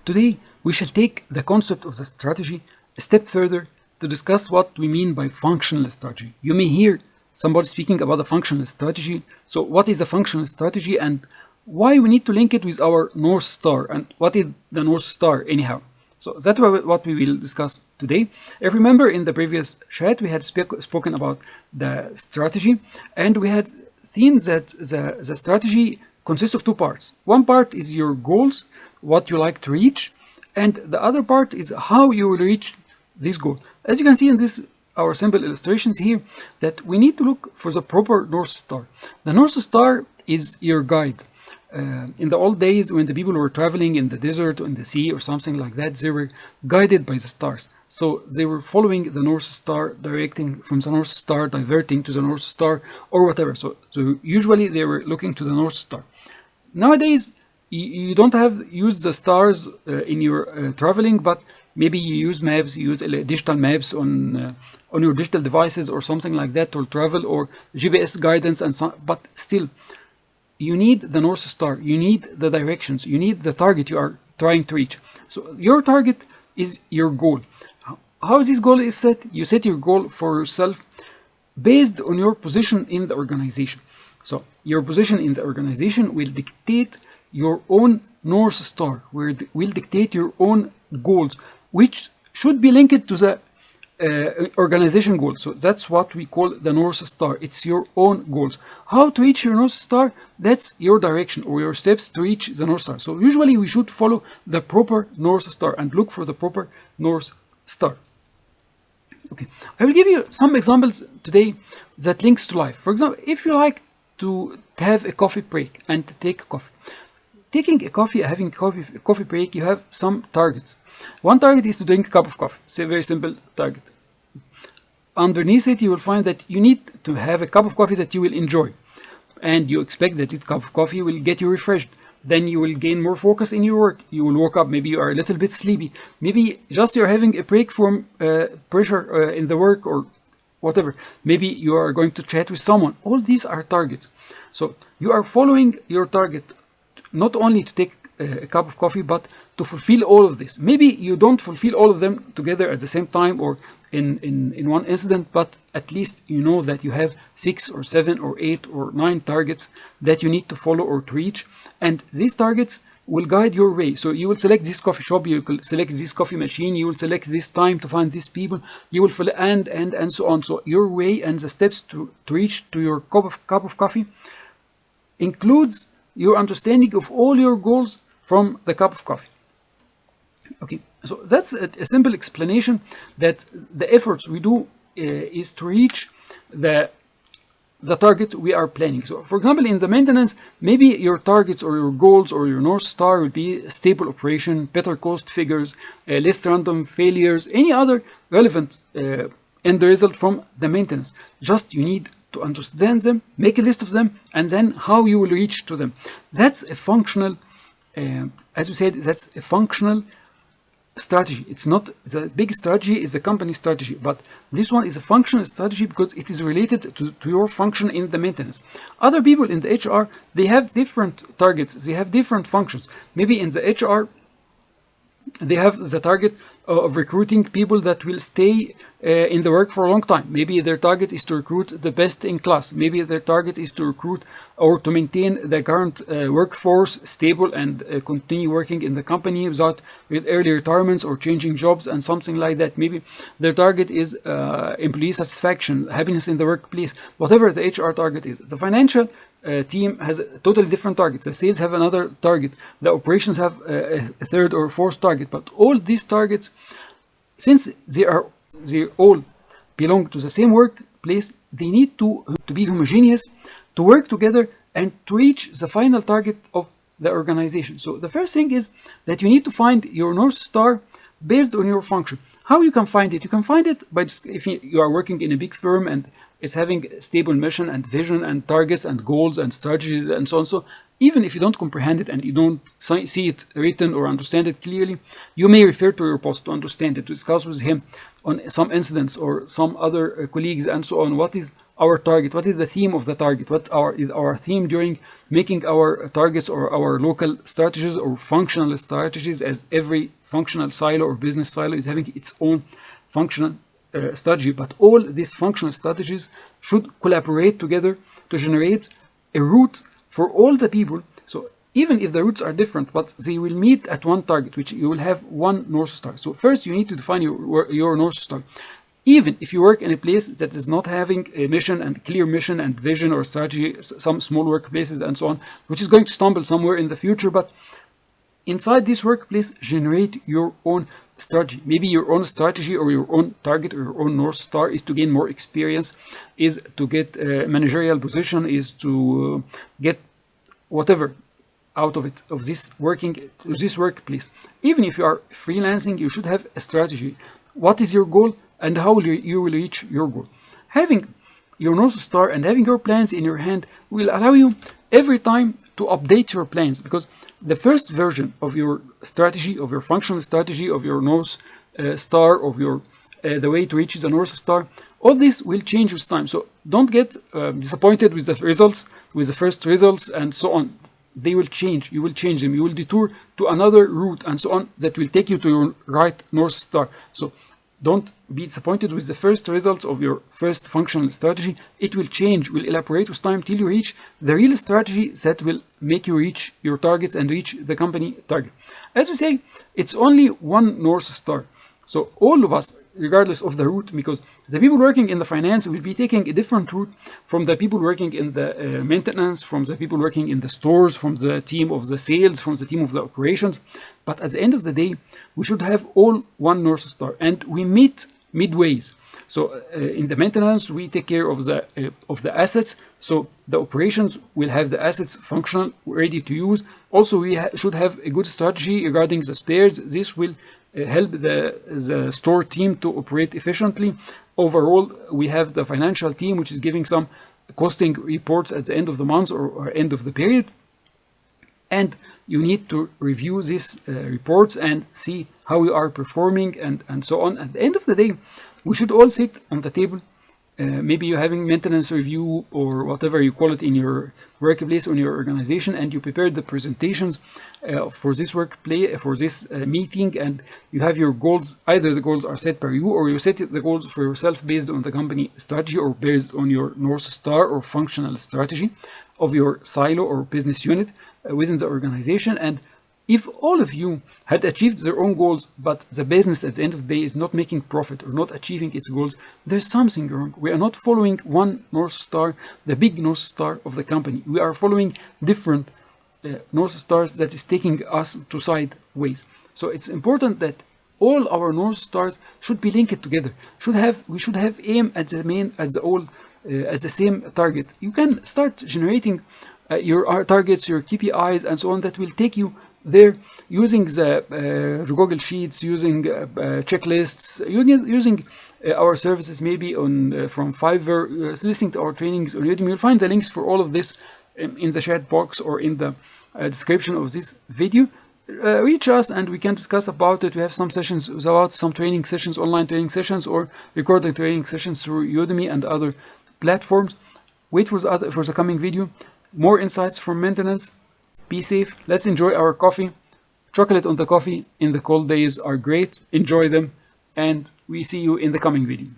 Today, we shall take the concept of the strategy a step further to discuss what we mean by functional strategy. You may hear somebody speaking about the functional strategy. So what is a functional strategy and why we need to link it with our North Star, and what is the North Star anyhow? So that's what we will discuss today. If you remember, in the previous chat, we had spoken about the strategy, and we had seen that the strategy consists of two parts. One part is your goals, what you like to reach, and the other part is how you will reach this goal. As you can see in this, our simple illustrations here, that we need to look for the proper North Star. The North Star is your guide. In the old days, when the people were traveling in the desert or in the sea or something like that, they were guided by the stars. So they were following the North Star, directing from the North Star, diverting to the North Star, or whatever. So usually they were looking to the North Star. Nowadays, you don't have used the stars in your traveling, but maybe you use maps, you use digital maps on your digital devices or something like that to travel, or GPS guidance and so. But still, you need the North Star, you need the directions, you need the target you are trying to reach. So your target is your goal. How this goal is set? You set your goal for yourself based on your position in the organization. So your position in the organization will dictate your own North Star, will dictate your own goals, which should be linked to the organization goals. So that's what we call the North Star. It's your own goals. How to reach your North Star? That's your direction or your steps to reach the North Star. So usually we should follow the proper North Star and look for the proper North Star. Okay, I will give you some examples today that links to life. For example, if you like to have a coffee break and to take coffee. Taking a coffee, having a coffee break, you have some targets. One target is to drink a cup of coffee. It's a very simple target. Underneath it, you will find that you need to have a cup of coffee that you will enjoy. And you expect that this cup of coffee will get you refreshed. Then you will gain more focus in your work. You will wake up, maybe you are a little bit sleepy. Maybe just you're having a break from pressure in the work or whatever. Maybe you are going to chat with someone. All these are targets. So you are following your target not only to take a cup of coffee, but to fulfill all of this. Maybe you don't fulfill all of them together at the same time or in one incident, but at least you know that you have 6 or 7 or 8 or 9 targets that you need to follow or to reach. And these targets will guide your way. So you will select this coffee shop, you will select this coffee machine, you will select this time to find these people, you will follow and so on. So your way and the steps to reach to your cup of coffee includes your understanding of all your goals from the cup of coffee. Okay, so that's a simple explanation that the efforts we do is to reach the target we are planning. So for example, in the maintenance, maybe your targets or your goals or your North Star would be stable operation, better cost figures, less random failures, any other relevant end result from the maintenance. Just you need to understand them, make a list of them, and then how you will reach to them. That's a functional, as we said, that's a functional strategy. It's not the big strategy is the company strategy, but this one is a functional strategy because it is related to your function in the maintenance. Other people in the HR, they have different targets, they have different functions. Maybe in the HR, they have the target of recruiting people that will stay in the work for a long time. Maybe their target is to recruit the best in class. Maybe their target is to recruit or to maintain the current workforce stable and continue working in the company with early retirements or changing jobs and something like that. Maybe their target is employee satisfaction, happiness in the workplace, whatever the HR target is. The financial team has a totally different target. The sales have another target. The operations have a third or fourth target. But all these targets, since they all belong to the same workplace, they need to be homogeneous, to work together, and to reach the final target of the organization. So the first thing is that you need to find your North Star based on your function. How you can find it? You can find it by if you are working in a big firm and it's having a stable mission and vision and targets and goals and strategies and so on. So even if you don't comprehend it and you don't see it written or understand it clearly, you may refer to your boss to understand it, to discuss with him on some incidents or some other colleagues and so on. What is our target? What is the theme of the target? What is our theme during making our targets or our local strategies or functional strategies, as every functional silo or business silo is having its own functional strategy. But all these functional strategies should collaborate together to generate a route for all the people. So even if the routes are different, but they will meet at one target, which you will have one North Star. So first you need to define your North Star. Even if you work in a place that is not having a mission and clear mission and vision or strategy, some small workplaces and so on, which is going to stumble somewhere in the future, but inside this workplace, generate your own strategy. Maybe your own strategy or your own target or your own North Star is to gain more experience, is to get a managerial position, is to get whatever out of it, of this workplace. Even if you are freelancing, you should have a strategy. What is your goal and how you will reach your goal? Having your North Star and having your plans in your hand will allow you every time to update your plans, because the first version of your strategy, of your functional strategy, of your North Star, of your the way to reach the North Star, all this will change with time. So don't get disappointed with the results, with the first results and so on. They will change. You will change them. You will detour to another route and so on that will take you to your right North Star. So don't be disappointed with the first results of your first functional strategy. It will change, will elaborate with time till you reach the real strategy that will make you reach your targets and reach the company target. As we say, it's only one North Star. So all of us, regardless of the route, because the people working in the finance will be taking a different route from the people working in the maintenance, from the people working in the stores, from the team of the sales, from the team of the operations. But at the end of the day, we should have all one North Star, and we meet midways. So in the maintenance, we take care of the assets. So the operations will have the assets functional, ready to use. Also, we should have a good strategy regarding the spares. This will help the store team to operate efficiently. Overall, we have the financial team, which is giving some costing reports at the end of the month or end of the period. And you need to review these reports and see how you are performing and so on. At the end of the day, we should all sit on the table. Maybe you're having maintenance review or whatever you call it in your workplace or in your organization, and you prepared the presentations for this workplace, for this meeting, and you have your goals. Either the goals are set by you, or you set the goals for yourself based on the company strategy or based on your North Star or functional strategy of your silo or business unit within the organization. And if all of you had achieved their own goals, but the business at the end of the day is not making profit or not achieving its goals, there's something wrong. We are not following one North Star, the big North Star of the company. We are following different North Stars that is taking us to sideways. So it's important that all our North Stars should be linked together. We should have aim at the same target. You can start generating your targets, your KPIs, and so on that will take you there, using the Google Sheets, using checklists, using our services maybe on from Fiverr, listening to our trainings on Udemy. You'll find the links for all of this in the chat box or in the description of this video. Reach us and we can discuss about it. We have some sessions about some training sessions, online training sessions, or recorded training sessions through Udemy and other platforms. Wait for the coming video. More insights from maintenance. Be safe. Let's enjoy our coffee. Chocolate on the coffee in the cold days are great. Enjoy them, and we see you in the coming video.